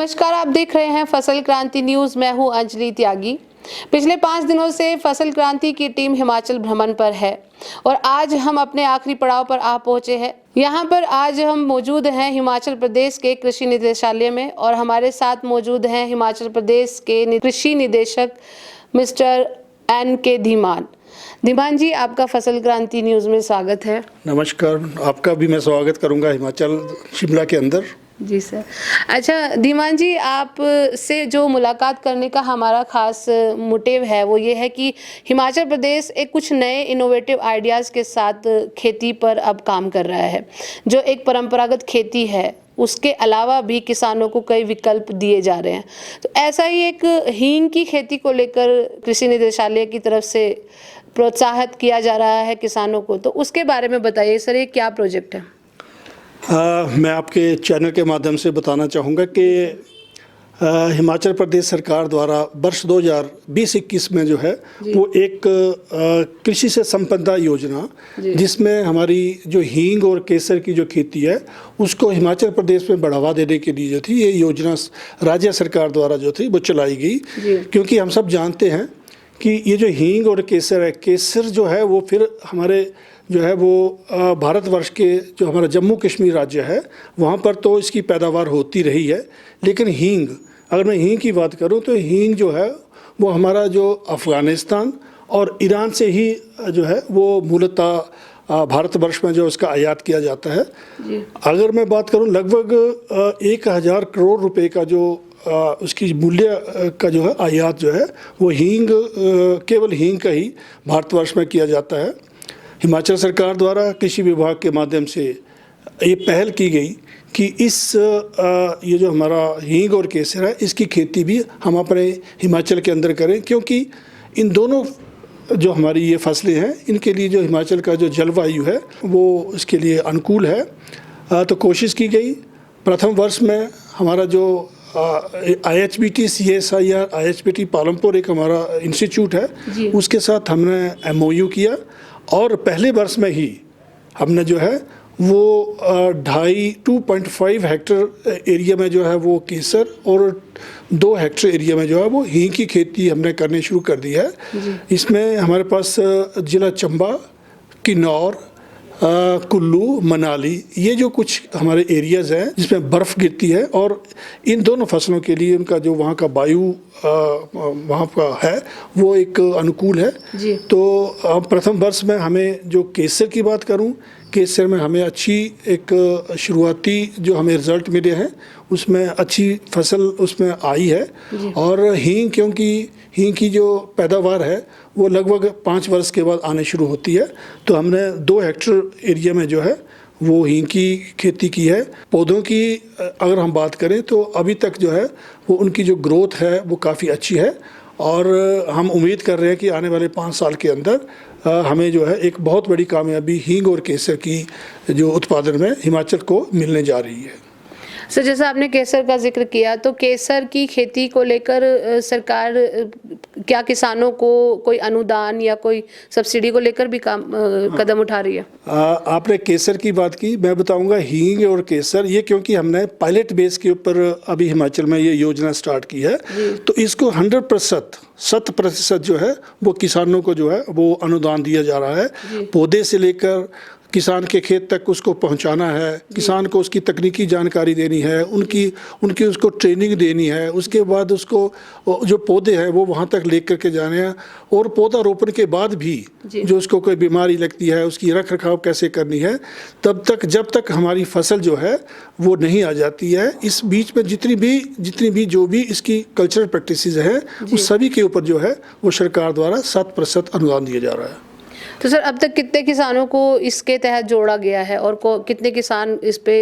नमस्कार, आप देख रहे हैं फसल क्रांति न्यूज। मैं हूं अंजलि त्यागी। पिछले 5 दिनों से फसल क्रांति की टीम हिमाचल भ्रमण पर है और आज हम अपने आखिरी पड़ाव पर आ पहुंचे हैं। यहां पर आज हम मौजूद हैं हिमाचल प्रदेश के कृषि निदेशालय में और हमारे साथ मौजूद हैं हिमाचल प्रदेश के कृषि निदेशक मिस्टर N.K. धीमान। धीमान जी, आपका फसल क्रांति न्यूज में स्वागत है। नमस्कार, आपका भी मैं स्वागत करूंगा हिमाचल शिमला के अंदर। जी सर। अच्छा धीमान जी, आप से जो मुलाकात करने का हमारा खास मोटिव है वो ये है कि हिमाचल प्रदेश एक कुछ नए इनोवेटिव आइडियाज़ के साथ खेती पर अब काम कर रहा है। जो एक परंपरागत खेती है उसके अलावा भी किसानों को कई विकल्प दिए जा रहे हैं। तो ऐसा ही एक हींग की खेती को लेकर कृषि निदेशालय की तरफ से प्रोत्साहित किया जा रहा है किसानों को, तो उसके बारे में बताइए सर, ये क्या प्रोजेक्ट है? मैं आपके चैनल के माध्यम से बताना चाहूँगा कि हिमाचल प्रदेश सरकार द्वारा वर्ष 2020-21 में जो है वो एक कृषि से संपदा योजना, जिसमें हमारी जो हींग और केसर की जो खेती है उसको हिमाचल प्रदेश में बढ़ावा देने के लिए जो थी ये योजना राज्य सरकार द्वारा जो थी वो चलाई गई। क्योंकि हम सब जानते हैं कि ये जो हींग और केसर है, केसर जो है वो फिर हमारे जो है वो भारतवर्ष के जो हमारा जम्मू कश्मीर राज्य है वहाँ पर तो इसकी पैदावार होती रही है। लेकिन हींग, अगर मैं हींग की बात करूँ तो हींग जो है वो हमारा जो अफ़गानिस्तान और ईरान से ही जो है वो मूलतः भारतवर्ष में जो उसका आयात किया जाता है। अगर मैं बात करूँ लगभग 1000 करोड़ रुपए का जो उसकी मूल्य का जो है आयात जो है वो हींग, केवल हींग का ही भारतवर्ष में किया जाता है। हिमाचल सरकार द्वारा कृषि विभाग के माध्यम से ये पहल की गई कि ये जो हमारा हींग और केसर है इसकी खेती भी हम अपने हिमाचल के अंदर करें, क्योंकि इन दोनों जो हमारी ये फसलें हैं इनके लिए जो हिमाचल का जो जलवायु है वो इसके लिए अनुकूल है। तो कोशिश की गई। प्रथम वर्ष में हमारा जो IHBT CSIR IHBT पालमपुर एक हमारा इंस्टीट्यूट है उसके साथ हमने MOU किया और पहले वर्ष में ही हमने जो है वो 2.5 हेक्टेयर एरिया में जो है वो केसर और 2 हेक्टेयर एरिया में जो है वो हींग की खेती हमने करनी शुरू कर दी है। इसमें हमारे पास ज़िला चंबा, किन्नौर, कुल्लू, मनाली, ये जो कुछ हमारे एरियाज़ हैं जिसमें बर्फ़ गिरती है और इन दोनों फसलों के लिए उनका जो वहाँ का वायु वहाँ का है वो एक अनुकूल है। तो प्रथम वर्ष में हमें जो केसर की बात करूँ, केसर में हमें अच्छी एक शुरुआती जो हमें रिज़ल्ट मिले हैं उसमें अच्छी फसल उसमें आई है। और हींग, क्योंकि हींग की जो पैदावार है वो लगभग 5 वर्ष के बाद आने शुरू होती है, तो हमने 2 हेक्टेयर एरिया में जो है वो हींग की खेती की है। पौधों की अगर हम बात करें तो अभी तक जो है वो उनकी जो ग्रोथ है वो काफ़ी अच्छी है और हम उम्मीद कर रहे हैं कि आने वाले 5 साल के अंदर हमें जो है एक बहुत बड़ी कामयाबी हींग और केसर की जो उत्पादन में हिमाचल को मिलने जा रही है। सर, जैसा आपने केसर का जिक्र किया, तो केसर की खेती को लेकर सरकार क्या किसानों को कोई अनुदान या कोई सब्सिडी को लेकर भी कदम उठा रही है? आपने केसर की बात की, मैं बताऊंगा हींग और केसर ये, क्योंकि हमने पायलट बेस के ऊपर अभी हिमाचल में ये योजना स्टार्ट की है, तो इसको 100% जो है वो किसानों को जो है वो अनुदान दिया जा रहा है। पौधे से लेकर किसान के खेत तक उसको पहुंचाना है, किसान को उसकी तकनीकी जानकारी देनी है, उनकी उसको ट्रेनिंग देनी है, उसके बाद उसको जो पौधे हैं वो वहाँ तक लेकर के जाने हैं और पौधा रोपण के बाद भी जो उसको कोई बीमारी लगती है उसकी रख रखाव कैसे करनी है, तब तक जब तक हमारी फसल जो है वो नहीं आ जाती है। इस बीच में जितनी भी जो भी इसकी कल्चरल प्रैक्टिसेस हैं उस सभी के ऊपर जो है वो सरकार द्वारा 7% अनुदान दिया जा रहा है। तो सर, अब तक कितने किसानों को इसके तहत जोड़ा गया है और कितने किसान इस पे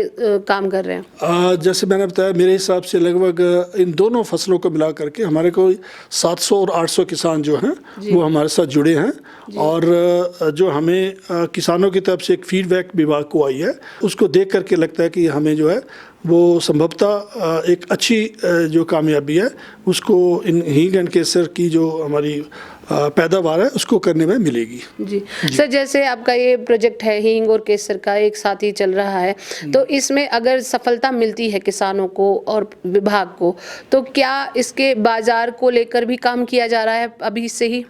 काम कर रहे हैं? जैसे मैंने बताया, मेरे हिसाब से लगभग इन दोनों फसलों को मिला करके हमारे को 700 और 800 किसान जो हैं वो हमारे साथ जुड़े हैं। और जो हमें किसानों की तरफ से एक फीडबैक विभाग को आई है उसको देख करके लगता है कि हमें जो है वो संभवतः एक अच्छी जो कामयाबी है उसको इन हींग एंड केसर की जो हमारी पैदावार है उसको करने में मिलेगी। जी सर, जैसे आपका ये प्रोजेक्ट है हींग और केसर का एक साथ ही चल रहा है, तो इसमें अगर सफलता मिलती है किसानों को और विभाग को, तो क्या इसके बाजार को लेकर भी काम किया जा रहा है अभी से ही?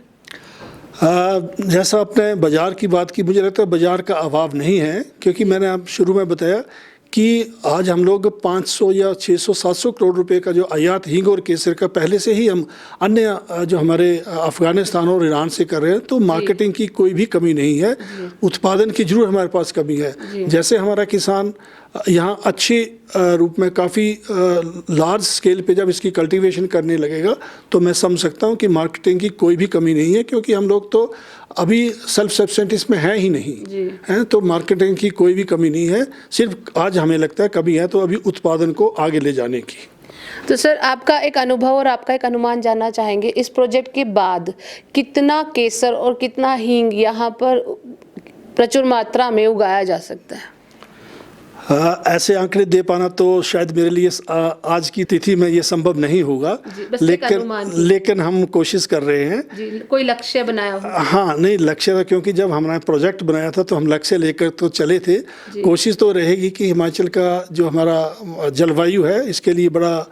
जैसा आपने बाजार की बात की, मुझे लगता है बाजार का अभाव नहीं है, क्योंकि मैंने आप शुरू में बताया कि आज हम लोग 500 या 600-700 करोड़ रुपए का जो आयात हींग और केसर का पहले से ही हम अन्य जो हमारे अफगानिस्तान और ईरान से कर रहे हैं, तो मार्केटिंग की कोई भी कमी नहीं है, उत्पादन की जरूर हमारे पास कमी है। जैसे हमारा किसान यहाँ अच्छे रूप में काफ़ी लार्ज स्केल पे जब इसकी कल्टीवेशन करने लगेगा, तो मैं समझ सकता हूँ कि मार्केटिंग की कोई भी कमी नहीं है, क्योंकि हम लोग तो अभी सेल्फ सफिशिएंट इसमें है ही नहीं हैं, तो मार्केटिंग की कोई भी कमी नहीं है। सिर्फ आज हमें लगता है कमी है तो अभी उत्पादन को आगे ले जाने की। तो सर, आपका एक अनुभव और आपका एक अनुमान जानना चाहेंगे, इस प्रोजेक्ट के बाद कितना केसर और कितना हींग यहाँ पर प्रचुर मात्रा में उगाया जा सकता है? ऐसे आंकड़े दे पाना तो शायद मेरे लिए आज की तिथि में ये संभव नहीं होगा, लेकिन हम कोशिश कर रहे हैं। जी, कोई लक्ष्य बनाया हो? हाँ, नहीं लक्ष्य था, क्योंकि जब हमने प्रोजेक्ट बनाया था तो हम लक्ष्य लेकर तो चले थे। कोशिश तो रहेगी कि हिमाचल का जो हमारा जलवायु है इसके लिए बड़ा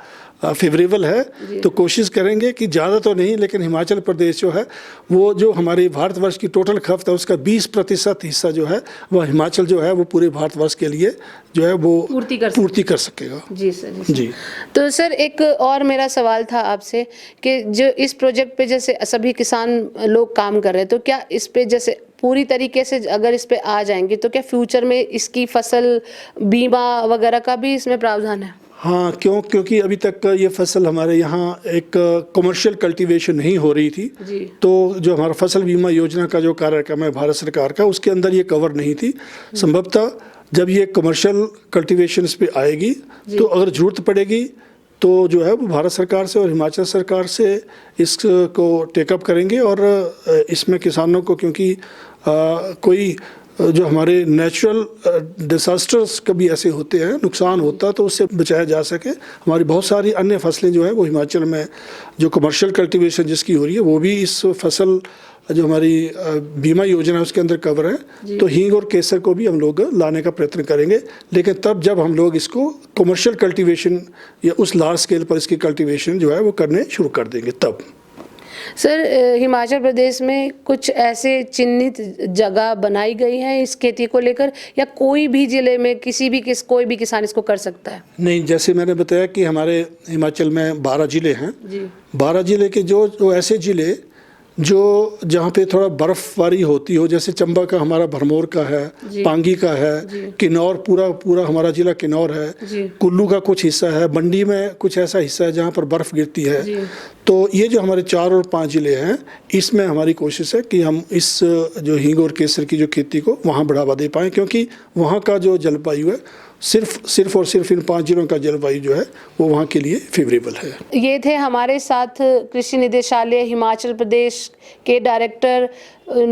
फेवरेबल है, तो कोशिश करेंगे कि ज़्यादा तो नहीं, लेकिन हिमाचल प्रदेश जो है वो जो हमारे भारतवर्ष की टोटल खपत है उसका 20% हिस्सा जो है वह हिमाचल जो है वो पूरे भारतवर्ष के लिए जो है वो पूर्ति कर सकेगा। जी सर, जी। तो सर, एक और मेरा सवाल था आपसे कि जो इस प्रोजेक्ट पे जैसे सभी किसान लोग काम कर रहे हैं, तो क्या इस पे जैसे पूरी तरीके से अगर इस पे आ जाएंगे तो क्या फ्यूचर में इसकी फसल बीमा वगैरह का भी इसमें प्रावधान है? हाँ, क्योंकि अभी तक ये फसल हमारे यहाँ एक कमर्शियल कल्टीवेशन नहीं हो रही थी, तो जो हमारा फसल बीमा योजना का जो कार्यक्रम है भारत सरकार का, उसके अंदर ये कवर नहीं थी। संभवतः जब ये कमर्शियल कल्टीवेशन इस पे आएगी तो अगर ज़रूरत पड़ेगी तो जो है वो भारत सरकार से और हिमाचल सरकार से इसको टेकअप करेंगे, और इसमें किसानों को, क्योंकि कोई जो हमारे नेचुरल डिसास्टर्स कभी ऐसे होते हैं, नुकसान होता है, तो उससे बचाया जा सके। हमारी बहुत सारी अन्य फसलें जो हैं वो हिमाचल में जो कमर्शियल कल्टीवेशन जिसकी हो रही है वो भी इस फसल जो हमारी बीमा योजना है उसके अंदर कवर है। तो हींग और केसर को भी हम लोग लाने का प्रयत्न करेंगे, लेकिन तब जब हम लोग इसको कमर्शियल कल्टीवेशन या उस लार्ज स्केल पर इसकी कल्टीवेशन जो है वो करने शुरू कर देंगे तब। सर, हिमाचल प्रदेश में कुछ ऐसे चिन्हित जगह बनाई गई है इस खेती को लेकर, या कोई भी जिले में कोई भी किसान इसको कर सकता है? नहीं, जैसे मैंने बताया कि हमारे हिमाचल में 12 जिले हैं। 12 जिले के जो ऐसे जिले जो जहाँ पे थोड़ा बर्फबारी होती हो, जैसे चंबा का हमारा भरमौर का है, पांगी का है, किन्नौर पूरा हमारा जिला किन्नौर है, कुल्लू का कुछ हिस्सा है, मंडी में कुछ ऐसा हिस्सा है जहाँ पर बर्फ़ गिरती है। तो ये जो हमारे 4 और 5 जिले हैं, इसमें हमारी कोशिश है कि हम इस जो हींग और केसर की जो खेती को वहाँ बढ़ावा दे पाएँ, क्योंकि वहाँ का जो जलवायु है सिर्फ और सिर्फ इन 5 जिलों का जलवायु जो है वो वहाँ के लिए फेवरेबल है। ये थे हमारे साथ कृषि निदेशालय हिमाचल प्रदेश के डायरेक्टर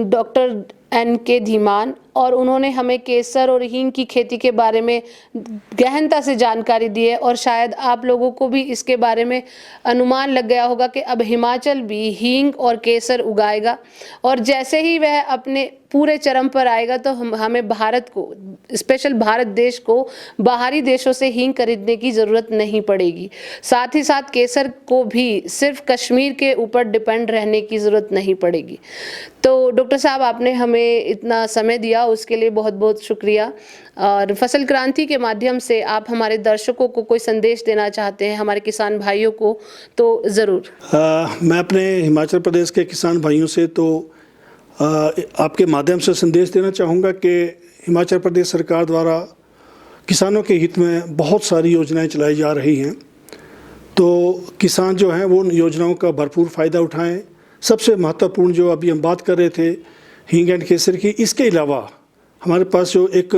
डॉक्टर NK धीमान, और उन्होंने हमें केसर और हींग की खेती के बारे में गहनता से जानकारी दी है, और शायद आप लोगों को भी इसके बारे में अनुमान लग गया होगा कि अब हिमाचल भी हींग और केसर उगाएगा, और जैसे ही वह अपने पूरे चरम पर आएगा तो हमें भारत को, स्पेशल भारत देश को, बाहरी देशों से हींग खरीदने की ज़रूरत नहीं पड़ेगी। साथ ही साथ केसर को भी सिर्फ कश्मीर के ऊपर डिपेंड रहने की ज़रूरत नहीं पड़ेगी। तो डॉक्टर साहब, आपने हमें इतना समय दिया उसके लिए बहुत बहुत शुक्रिया। और फसल क्रांति के माध्यम से आप हमारे दर्शकों को कोई संदेश देना चाहते हैं, हमारे किसान भाइयों को, तो ज़रूर। मैं अपने हिमाचल प्रदेश के किसान भाइयों से तो आपके माध्यम से संदेश देना चाहूँगा कि हिमाचल प्रदेश सरकार द्वारा किसानों के हित में बहुत सारी योजनाएं चलाई जा रही हैं, तो किसान जो हैं वो उन योजनाओं का भरपूर फ़ायदा उठाएं। सबसे महत्वपूर्ण जो अभी हम बात कर रहे थे हींग एंड केसर की, इसके अलावा हमारे पास जो एक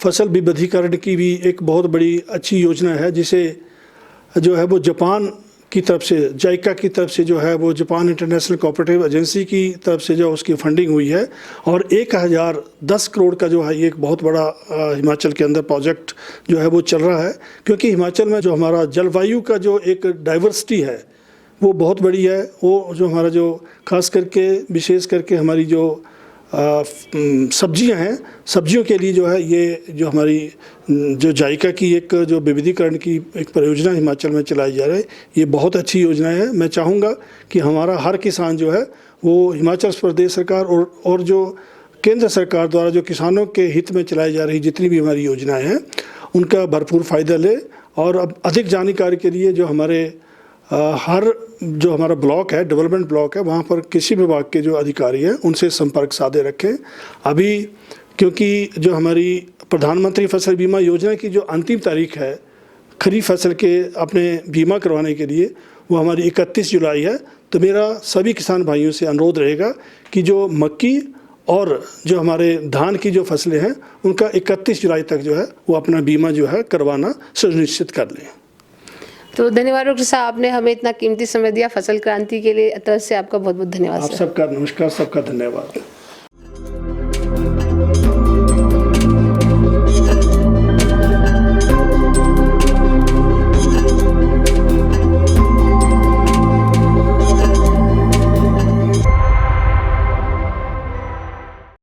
फसल विविधीकरण की भी एक बहुत बड़ी अच्छी योजना है, जिसे जो है वो जापान की तरफ से, जाइका की तरफ से जो है वो जापान इंटरनेशनल कोऑपरेटिव एजेंसी की तरफ से जो उसकी फंडिंग हुई है, और 1010 करोड़ का जो है ये एक बहुत बड़ा हिमाचल के अंदर प्रोजेक्ट जो है वो चल रहा है। क्योंकि हिमाचल में जो हमारा जलवायु का जो एक डाइवर्सिटी है वो बहुत बड़ी है। वो जो हमारा जो खास करके विशेष करके हमारी जो सब्जियां हैं, सब्जियों के लिए जो है ये जो हमारी जो जायका की एक जो विविधीकरण की एक परियोजना हिमाचल में चलाई जा रही है, ये बहुत अच्छी योजना है। मैं चाहूँगा कि हमारा हर किसान जो है वो हिमाचल प्रदेश सरकार और जो केंद्र सरकार द्वारा जो किसानों के हित में चलाई जा रही जितनी भी हमारी योजनाएं हैं उनका भरपूर फ़ायदा ले। और अब अधिक जानकारी के लिए जो हमारे हर जो हमारा ब्लॉक है, डेवलपमेंट ब्लॉक है, वहाँ पर कृषि विभाग के जो अधिकारी हैं उनसे संपर्क साधे रखें। अभी क्योंकि जो हमारी प्रधानमंत्री फसल बीमा योजना की जो अंतिम तारीख है खरीफ फसल के अपने बीमा करवाने के लिए वो हमारी 31 जुलाई है। तो मेरा सभी किसान भाइयों से अनुरोध रहेगा कि जो मक्की और जो हमारे धान की जो फसलें हैं उनका 31 जुलाई तक जो है वो अपना बीमा जो है करवाना सुनिश्चित कर लें। तो धन्यवाद डॉक्टर साहब, आपने हमें इतना कीमती समय दिया फसल क्रांति के लिए। तरफ से आपका बहुत बहुत धन्यवाद। आप सबका नमस्कार, सबका धन्यवाद।